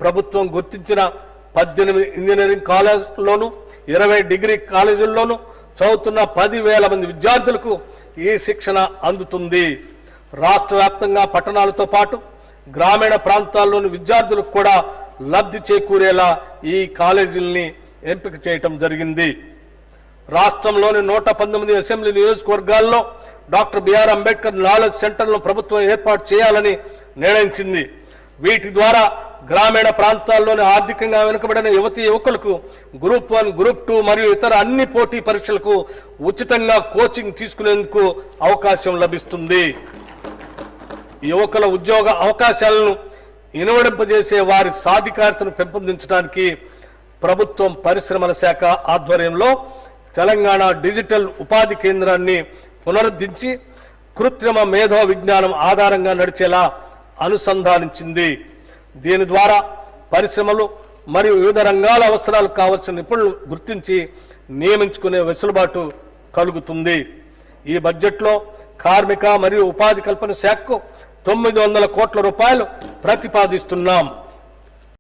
ప్రభుత్వం గుర్తించిన 18 engineering కాలేజీల్లోనూ 20 degree కాలేజీల్లోనూ చదువుతున్న 10,000 మంది విద్యార్థులకు ఈ శిక్షణ అందుతుంది. రాష్ట్ర వ్యాప్తంగా పట్టణాలతో పాటు గ్రామీణ ప్రాంతాల్లోని విద్యార్థులకు కూడా లబ్ధి చేకూరేలా ఈ కాలేజీల్ని ఎంపిక చేయటం జరిగింది. రాష్ట్రంలోని 119 అసెంబ్లీ నియోజకవర్గాల్లో డాక్టర్ బిఆర్ అంబేద్కర్ నాలెడ్జ్ సెంటర్లను ప్రభుత్వం ఏర్పాటు చేయాలని నిర్ణయించింది. వీటి ద్వారా గ్రామీణ ప్రాంతాల్లోని ఆర్థికంగా వెనుకబడిన యువతీ యువకులకు గ్రూప్ 1, గ్రూప్ 2 మరియు ఇతర అన్ని పోటీ పరీక్షలకు ఉచితంగా కోచింగ్ తీసుకునేందుకు అవకాశం లభిస్తుంది. యువకుల ఉద్యోగ అవకాశాలను ఇనువడింపజేసే వారి సాధికారతను పెంపొందించడానికి ప్రభుత్వం పరిశ్రమల శాఖ ఆధ్వర్యంలో తెలంగాణ డిజిటల్ ఉపాధి కేంద్రాన్ని పునరుద్ధరించి కృత్రిమ మేధో విజ్ఞానం ఆధారంగా నడిచేలా అనుసంధానించింది. దీని ద్వారా పరిశ్రమలు మరియు వివిధ రంగాల అవసరాలకు కావలసిన నిపుణులు గుర్తించి నియమించుకునే వెసులుబాటు కలుగుతుంది. ఈ బడ్జెట్లో కార్మిక మరియు ఉపాధి కల్పన శాఖకు 900 కోట్ల రూపాయలు ప్రతిపాదిస్తున్నాం.